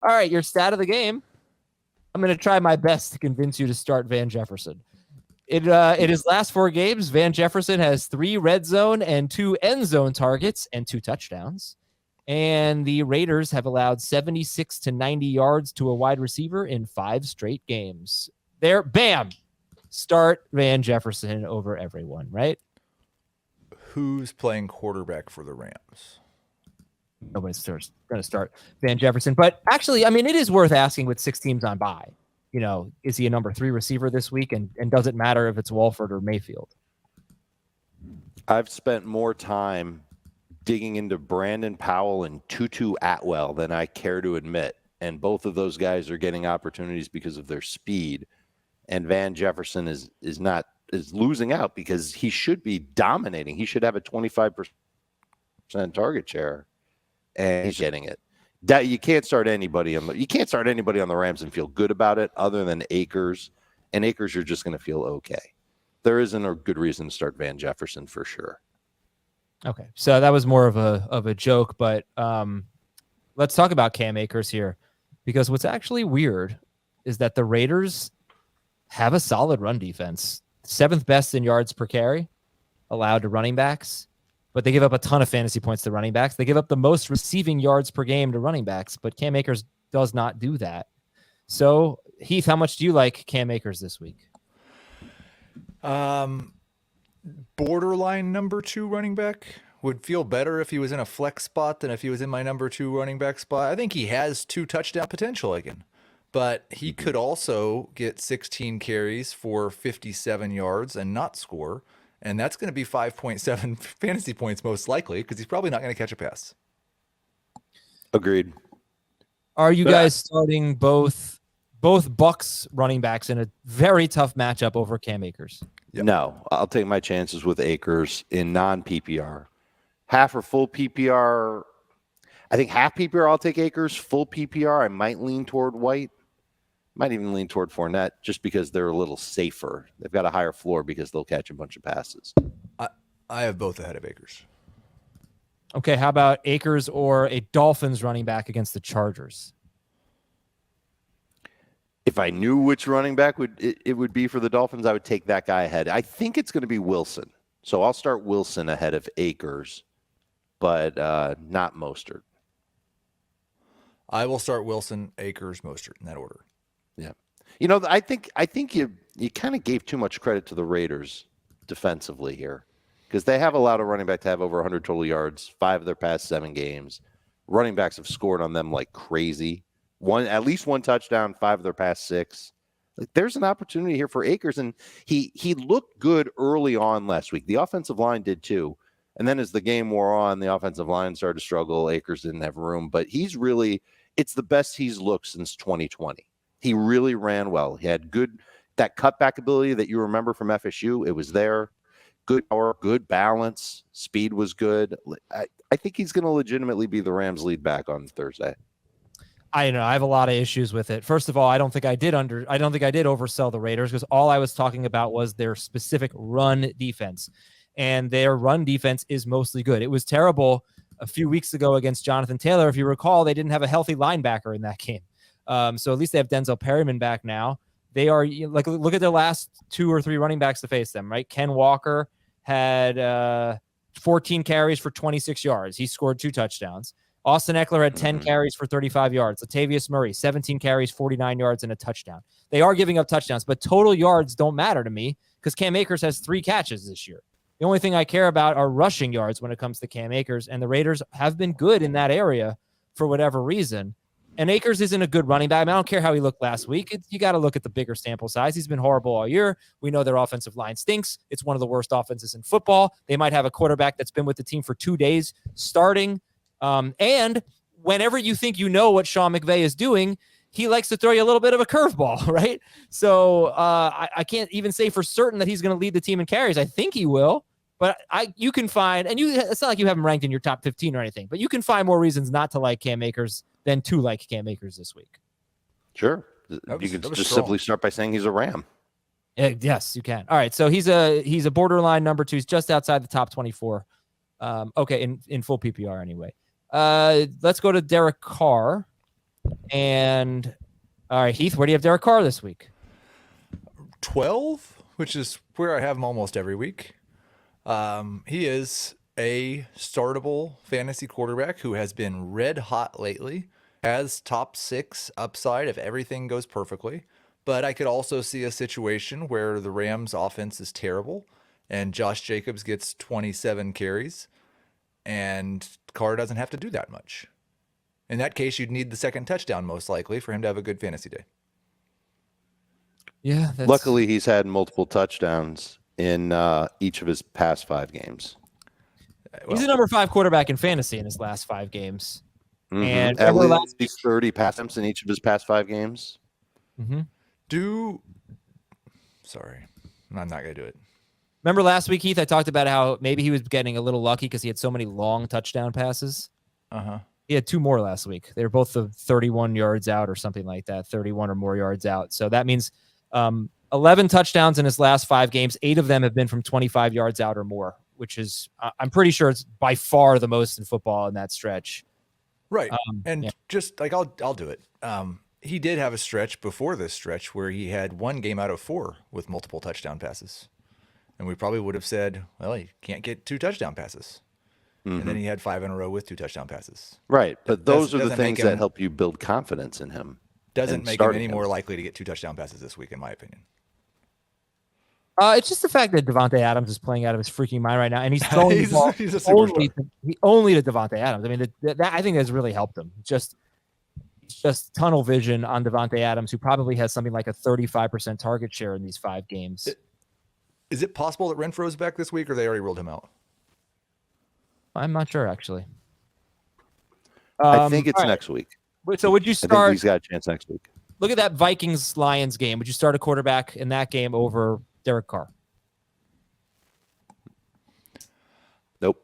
All right, your stat of the game. I'm going to try my best to convince you to start Van Jefferson. In his last 4 games, Van Jefferson has 3 red zone and 2 end zone targets and 2 touchdowns. And the Raiders have allowed 76 to 90 yards to a wide receiver in 5 straight games. There, bam! Start Van Jefferson over everyone, right? Who's playing quarterback for the Rams? Nobody's going to start Van Jefferson. But actually, I mean, it is worth asking with 6 teams on bye. You know, is he a number 3 receiver this week? And does it matter if it's Wolford or Mayfield? I've spent more time digging into Brandon Powell and Tutu Atwell than I care to admit. And both of those guys are getting opportunities because of their speed. And Van Jefferson is losing out because he should be dominating. He should have a 25% target share, and he's getting it. That you can't start anybody on the Rams and feel good about it other than Akers. And Akers, you're just going to feel okay. There isn't a good reason to start Van Jefferson for sure. Okay, so that was more of a joke, but let's talk about Cam Akers here, because what's actually weird is that the Raiders have a solid run defense, 7th best in yards per carry allowed to running backs, but they give up a ton of fantasy points to running backs. They give up the most receiving yards per game to running backs, but Cam Akers does not do that. So, Heath, how much do you like Cam Akers this week? Borderline number 2 running back. Would feel better if he was in a flex spot than if he was in my number 2 running back spot. I think he has 2 touchdown potential again, but he could also get 16 carries for 57 yards and not score. And that's going to be 5.7 fantasy points most likely, because he's probably not going to catch a pass. Agreed. Are you guys starting both Bucs running backs in a very tough matchup over Cam Akers? Yep. No, I'll take my chances with Akers in non-PPR. Half or full PPR. I think half PPR, I'll take Akers. Full PPR, I might lean toward White. Might even lean toward Fournette just because they're a little safer. They've got a higher floor because they'll catch a bunch of passes. I have both ahead of Akers. Okay, how about Akers or a Dolphins running back against the Chargers? If I knew which running back it would be for the Dolphins, I would take that guy ahead. I think it's going to be Wilson. So I'll start Wilson ahead of Akers, but not Mostert. I will start Wilson, Akers, Mostert in that order. Yeah. You know, I think you kind of gave too much credit to the Raiders defensively here, because they have allowed a running back to have over 100 total yards, 5 of their past 7 games. Running backs have scored on them like crazy. At least 1 touchdown, 5 of their past 6. Like, there's an opportunity here for Akers, and he looked good early on last week. The offensive line did too. And then as the game wore on, the offensive line started to struggle. Akers didn't have room, but it's the best he's looked since 2020. He really ran well. He had that cutback ability that you remember from FSU. It was there. Good power, good balance. Speed was good. I think he's going to legitimately be the Rams' lead back on Thursday. I know I have a lot of issues with it. First of all, I don't think I did oversell the Raiders, because all I was talking about was their specific run defense, and their run defense is mostly good. It was terrible a few weeks ago against Jonathan Taylor. If you recall, they didn't have a healthy linebacker in that game. So at least they have Denzel Perryman back now. They are like, look at their last 2 or 3 running backs to face them, right? Ken Walker had 14 carries for 26 yards. He scored 2 touchdowns. Austin Eckler had 10 carries for 35 yards. Latavius Murray, 17 carries, 49 yards, and a touchdown. They are giving up touchdowns, but total yards don't matter to me, because Cam Akers has 3 catches this year. The only thing I care about are rushing yards when it comes to Cam Akers, and the Raiders have been good in that area for whatever reason. And Akers isn't a good running back. I don't care how he looked last week. You got to look at the bigger sample size. He's been horrible all year. We know their offensive line stinks. It's one of the worst offenses in football. They might have a quarterback that's been with the team for 2 days starting. And whenever you think you know what Sean McVay is doing, he likes to throw you a little bit of a curveball, right? So I can't even say for certain that he's going to lead the team in carries. I think he will, but you can find, and it's not like you have him ranked in your top 15 or anything, but you can find more reasons not to like Cam Akers than to like Cam Akers this week. Sure. You could just simply start by saying he's a Ram. Yes, you can. All right. So he's a borderline number 2. He's just outside the top 24. Okay. In full PPR anyway. Let's go to Derek Carr. And all right, Heath, where do you have Derek Carr this week? 12, which is where I have him almost every week. He is a startable fantasy quarterback who has been red hot lately, has top 6 upside if everything goes perfectly. But I could also see a situation where the Rams offense is terrible and Josh Jacobs gets 27 carries and Carr doesn't have to do that much. In that case, you'd need the second touchdown most likely for him to have a good fantasy day. Yeah. Luckily, he's had multiple touchdowns in each of his past 5 games. He's the number 5 quarterback in fantasy in his last 5 games. Mm-hmm. And at least 30 pass attempts in each of his past 5 games. Mm-hmm. Sorry, I'm not going to do it. Remember last week, Heath, I talked about how maybe he was getting a little lucky because he had so many long touchdown passes. Uh-huh. He had 2 more last week. They were both the 31 yards out or something like that, 31 or more yards out. So that means 11 touchdowns in his last 5 games. 8 of them have been from 25 yards out or more, which is, I'm pretty sure it's by far the most in football in that stretch. Right. Just like, I'll do it. He did have a stretch before this stretch where he had 1 game out of 4 with multiple touchdown passes. And we probably would have said, well, he can't get 2 touchdown passes. Mm-hmm. And then he had 5 in a row with 2 touchdown passes. Right. But those are the things that help you build confidence in him. Doesn't make him any more likely to get 2 touchdown passes this week, in my opinion. It's just the fact that Davante Adams is playing out of his freaking mind right now, and he's throwing he's a superstar. only to Davante Adams. I mean, that I think has really helped him. Just tunnel vision on Davante Adams, who probably has something like a 35% target share in these 5 games. Is it possible that Renfro's back this week, or they already ruled him out? I'm not sure, actually. I think it's next week. So would you start? I think he's got a chance next week. Look at that Vikings-Lions game. Would you start a quarterback in that game over Derek Carr? Nope.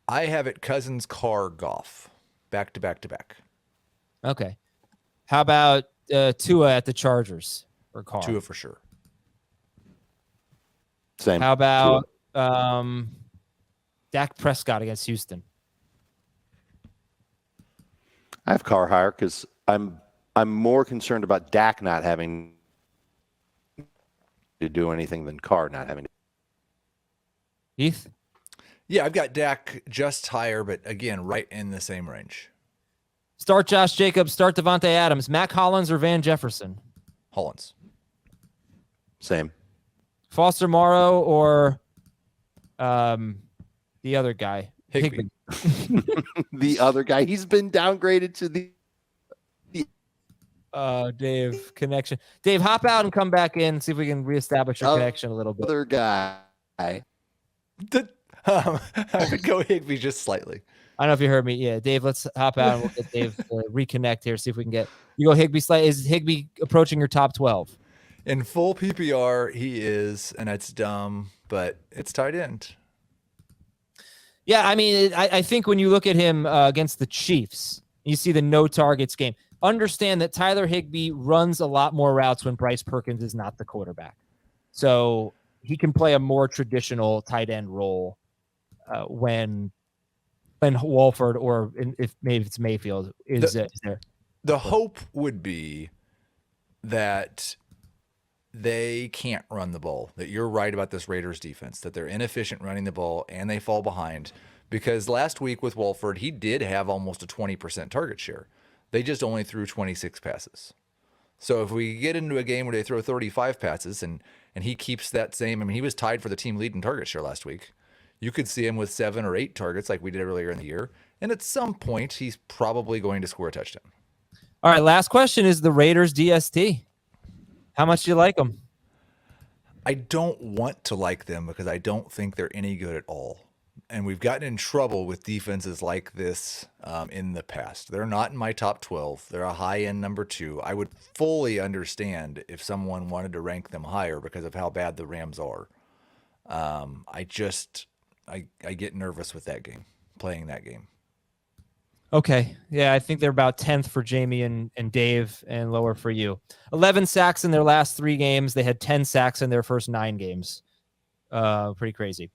I have it Cousins, Carr, Goff, back to back to back. Okay. How about Tua at the Chargers or Carr? Tua for sure. Same. How about Dak Prescott against Houston? I have Carr higher because I'm more concerned about Dak not having to do anything than Carr not having to. Heath? Yeah, I've got Dak just higher, but again, right in the same range. Start Josh Jacobs, start Davante Adams, Mac Hollins or Van Jefferson? Hollins. Same. Foster Morrow or the other guy? Higbee. The other guy. He's been downgraded to the Dave, connection. Dave, hop out and come back in, see if we can reestablish your connection a little bit. Other guy. I would go Higbee just slightly. I don't know if you heard me. Yeah, Dave, let's hop out and we'll get Dave to reconnect here, see if we can get you go Higbee slightly. Is Higbee approaching your top 12? In full PPR, he is, and it's dumb, but it's tight end. Yeah, I mean, I think when you look at him against the Chiefs, you see the no targets game. Understand that Tyler Higbee runs a lot more routes when Bryce Perkins is not the quarterback. So he can play a more traditional tight end role when Wolford or if maybe it's Mayfield is there. The hope would be that they can't run the ball, that you're right about this Raiders defense, that they're inefficient running the ball and they fall behind. Because last week with Wolford, he did have almost a 20% target share. They just only threw 26 passes. So if we get into a game where they throw 35 passes and he keeps that same, I mean, he was tied for the team lead in target share last week. You could see him with 7 or 8 targets like we did earlier in the year. And at some point, he's probably going to score a touchdown. All right, last question is the Raiders DST. How much do you like them? I don't want to like them because I don't think they're any good at all. And we've gotten in trouble with defenses like this in the past. They're not in my top 12. They're a high-end number 2. I would fully understand if someone wanted to rank them higher because of how bad the Rams are. I get nervous with that game, playing that game. Okay. Yeah, I think they're about 10th for Jamie and Dave and lower for you. 11 sacks in their last 3 games. They had 10 sacks in their first 9 games. Pretty crazy.